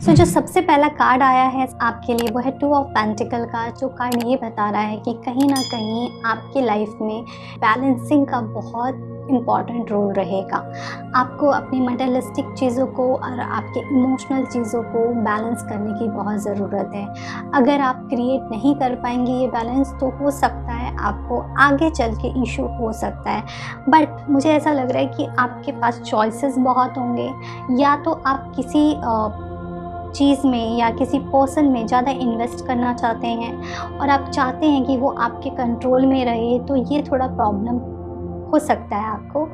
जो सबसे पहला कार्ड आया है आपके लिए वो है 2 ऑफ पेंटिकल का, जो कार्ड ये बता रहा है कि कहीं ना कहीं आपकी लाइफ में बैलेंसिंग का बहुत इम्पॉर्टेंट रोल रहेगा। आपको अपनी मटेरियलिस्टिक चीज़ों को और आपके इमोशनल चीज़ों को बैलेंस करने की बहुत ज़रूरत है। अगर आप क्रिएट नहीं कर पाएंगे ये बैलेंस, तो हो सकता है आपको आगे चल के इशू हो सकता है। बट मुझे ऐसा लग रहा है कि आपके पास चॉइसेस बहुत होंगे। या तो आप किसी चीज़ में या किसी पर्सन में ज़्यादा इन्वेस्ट करना चाहते हैं और आप चाहते हैं कि वो आपके कंट्रोल में रहे, तो ये थोड़ा प्रॉब्लम हो सकता है आपको।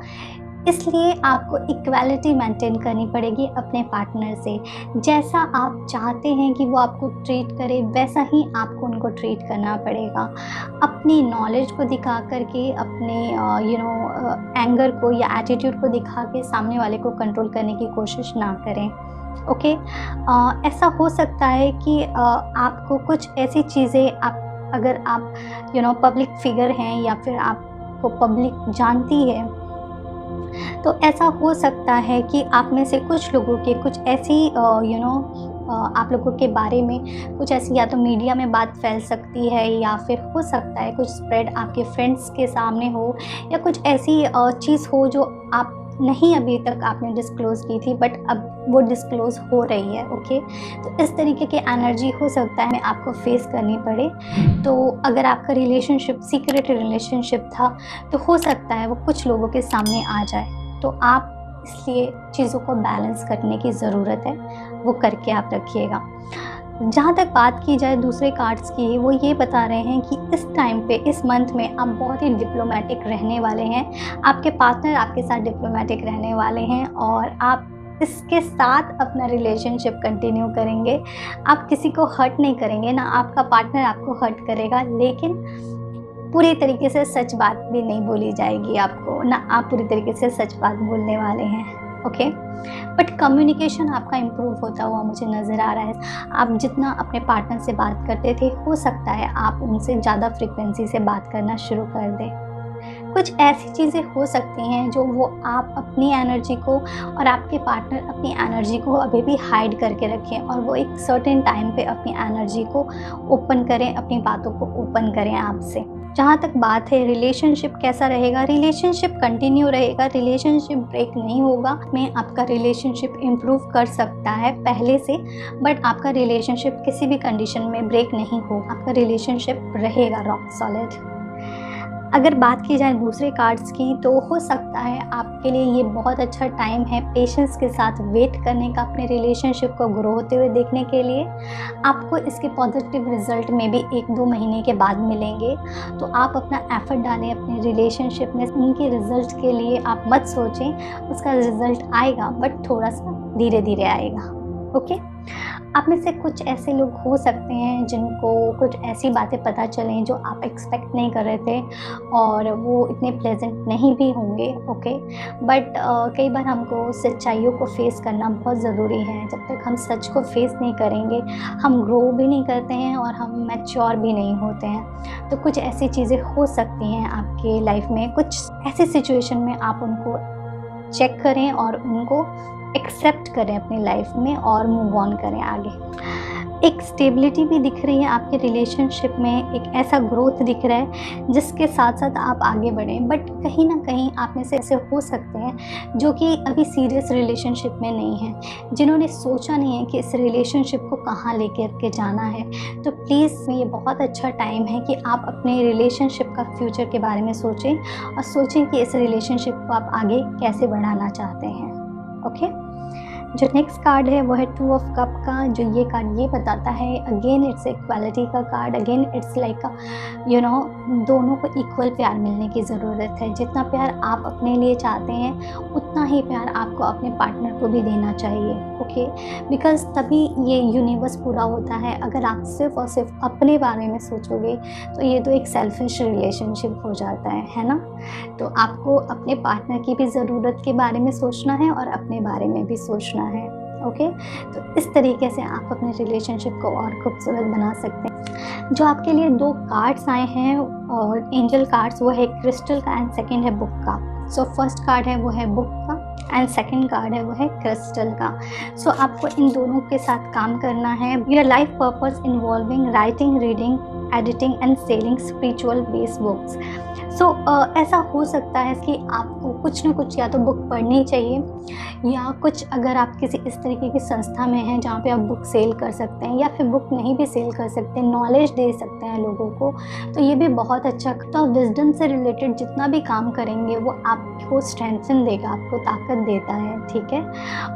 इसलिए आपको इक्वालिटी मेंटेन करनी पड़ेगी अपने पार्टनर से। जैसा आप चाहते हैं कि वो आपको ट्रीट करे, वैसा ही आपको उनको ट्रीट करना पड़ेगा। अपनी नॉलेज को दिखा करके, अपने एंगर को या एटीट्यूड को दिखा के सामने वाले को कंट्रोल करने की कोशिश ना करें। ओके। ऐसा हो सकता है कि आपको कुछ ऐसी चीज़ें, अगर आप पब्लिक फिगर हैं या फिर आपको पब्लिक जानती है, तो ऐसा हो सकता है कि आप में से कुछ लोगों के कुछ ऐसी आप लोगों के बारे में कुछ ऐसी या तो मीडिया में बात फैल सकती है, या फिर हो सकता है कुछ स्प्रेड आपके फ्रेंड्स के सामने हो, या कुछ ऐसी चीज़ हो जो आप नहीं अभी तक आपने डिस्क्लोज़ की थी, बट अब वो डिस्क्लोज़ हो रही है। ओके। तो इस तरीके की एनर्जी हो सकता है आपको फेस करनी पड़े। तो अगर आपका रिलेशनशिप सीक्रेट रिलेशनशिप था, तो हो सकता है वो कुछ लोगों के सामने आ जाए। तो आप इसलिए चीज़ों को बैलेंस करने की ज़रूरत है, वो करके आप रखिएगा। जहाँ तक बात की जाए दूसरे कार्ड्स की, वो ये बता रहे हैं कि इस टाइम पे, इस मंथ में आप बहुत ही डिप्लोमेटिक रहने वाले हैं। आपके पार्टनर आपके साथ डिप्लोमेटिक रहने वाले हैं और आप इसके साथ अपना रिलेशनशिप कंटिन्यू करेंगे। आप किसी को हर्ट नहीं करेंगे, ना आपका पार्टनर आपको हर्ट करेगा, लेकिन पूरी तरीके से सच बात भी नहीं बोली जाएगी आपको, ना आप पूरी तरीके से सच बात बोलने वाले हैं। ओके। बट कम्युनिकेशन आपका इम्प्रूव होता हुआ मुझे नज़र आ रहा है। आप जितना अपने पार्टनर से बात करते थे, हो सकता है आप उनसे ज़्यादा फ्रिक्वेंसी से बात करना शुरू कर दें। कुछ ऐसी चीज़ें हो सकती हैं जो वो आप अपनी एनर्जी को और आपके पार्टनर अपनी एनर्जी को अभी भी हाइड करके रखें, और वो एक सर्टेन टाइम पे अपनी एनर्जी को ओपन करें, अपनी बातों को ओपन करें आपसे। जहाँ तक बात है रिलेशनशिप कैसा रहेगा, रिलेशनशिप कंटिन्यू रहेगा, रिलेशनशिप ब्रेक नहीं होगा। में आपका रिलेशनशिप इम्प्रूव कर सकता है पहले से, बट आपका रिलेशनशिप किसी भी कंडीशन में ब्रेक नहीं होगा। आपका रिलेशनशिप रहेगा रॉक सॉलिड। अगर बात की जाए दूसरे कार्ड्स की, तो हो सकता है आपके लिए ये बहुत अच्छा टाइम है पेशेंस के साथ वेट करने का, अपने रिलेशनशिप को ग्रो होते हुए देखने के लिए। आपको इसके पॉजिटिव रिजल्ट में भी 1-2 महीने के बाद मिलेंगे। तो आप अपना एफर्ट डालें अपने रिलेशनशिप में। उनके रिजल्ट के लिए आप मत सोचें, उसका रिजल्ट आएगा, बट थोड़ा सा धीरे धीरे आएगा। ओके। आप में से कुछ ऐसे लोग हो सकते हैं जिनको कुछ ऐसी बातें पता चलें जो आप एक्सपेक्ट नहीं कर रहे थे, और वो इतने प्लेजेंट नहीं भी होंगे। ओके। बट कई बार हमको सच्चाइयों को फेस करना बहुत ज़रूरी है। जब तक हम सच को फेस नहीं करेंगे, हम ग्रो भी नहीं करते हैं और हम मैच्योर भी नहीं होते हैं। तो कुछ ऐसी चीज़ें हो सकती हैं आपके लाइफ में, कुछ ऐसी सिचुएशन में आप उनको चेक करें और उनको एक्सेप्ट करें अपनी लाइफ में और मूव ऑन करें आगे। एक स्टेबिलिटी भी दिख रही है आपके रिलेशनशिप में, एक ऐसा ग्रोथ दिख रहा है जिसके साथ साथ आप आगे बढ़ें। बट कहीं ना कहीं आप में से ऐसे हो सकते हैं जो कि अभी सीरियस रिलेशनशिप में नहीं हैं, जिन्होंने सोचा नहीं है कि इस रिलेशनशिप को कहाँ लेकर के जाना है। तो प्लीज़ ये बहुत अच्छा टाइम है कि आप अपने रिलेशनशिप का फ्यूचर के बारे में सोचें, और सोचें कि इस रिलेशनशिप को आप आगे कैसे बढ़ाना चाहते हैं। ओके। जो नेक्स्ट कार्ड है वो है 2 ऑफ कप का। जो ये कार्ड ये बताता है, अगेन इट्स इक्वालिटी का कार्ड। अगेन इट्स लाइक दोनों को इक्वल प्यार मिलने की ज़रूरत है। जितना प्यार आप अपने लिए चाहते हैं, उतना ही प्यार आपको अपने पार्टनर को भी देना चाहिए। ओके। बिकॉज तभी ये यूनिवर्स पूरा होता है। अगर आप सिर्फ और सिर्फ अपने बारे में सोचोगे, तो ये तो एक सेल्फिश रिलेशनशिप हो जाता है ना। तो आपको अपने पार्टनर की भी ज़रूरत के बारे में सोचना है और अपने बारे में भी सोचना है। ओके। तो इस तरीके से आप अपने रिलेशनशिप को और खूबसूरत बना सकते हैं। जो आपके लिए 2 कार्ड्स आए हैं और एंजल कार्ड्स, वो है क्रिस्टल का एंड सेकंड है बुक का। सो फर्स्ट कार्ड है वो है बुक का, एंड सेकंड कार्ड है वो है क्रिस्टल का। सो आपको इन दोनों के साथ काम करना है। Your life purpose involving writing, reading, editing and selling spiritual based books. So ऐसा हो सकता है कि आपको कुछ ना कुछ या तो बुक पढ़नी चाहिए, या कुछ अगर आप किसी इस तरीके की संस्था में हैं जहाँ पे आप बुक सेल कर सकते हैं, या फिर बुक नहीं भी सेल कर सकते, नॉलेज दे सकते हैं लोगों को, तो ये भी बहुत अच्छा। तो विजडम से रिलेटेड जितना भी काम करेंगे वो आपको स्ट्रेंथन देगा, आपको ताकत देता है, ठीक है।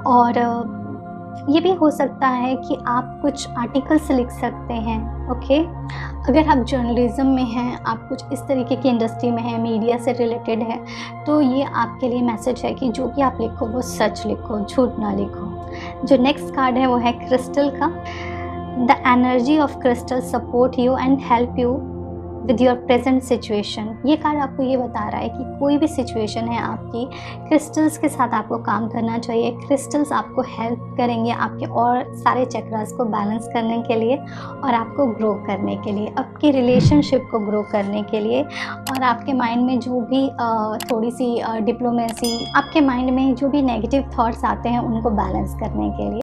और ये भी हो सकता है कि आप कुछ आर्टिकल्स लिख सकते हैं, ओके। अगर आप जर्नलिज्म में हैं, आप कुछ इस तरीके की इंडस्ट्री में हैं, मीडिया से रिलेटेड है, तो ये आपके लिए मैसेज है कि जो भी आप लिखो वो सच लिखो, झूठ ना लिखो। जो नेक्स्ट कार्ड है वो है क्रिस्टल का। The energy of crystal support you and help you with your present situation. ये कार्ड आपको ये बता रहा है कि कोई भी सिचुएशन है आपकी, क्रिस्टल्स के साथ आपको काम करना चाहिए। क्रिस्टल्स आपको हेल्प करेंगे आपके और सारे चक्रास को बैलेंस करने के लिए, और आपको ग्रो करने के लिए, आपकी रिलेशनशिप को ग्रो करने के लिए, और आपके माइंड में जो भी थोड़ी सी डिप्लोमेसी, आपके माइंड में जो भी नेगेटिव थॉट्स आते हैं उनको बैलेंस करने के लिए।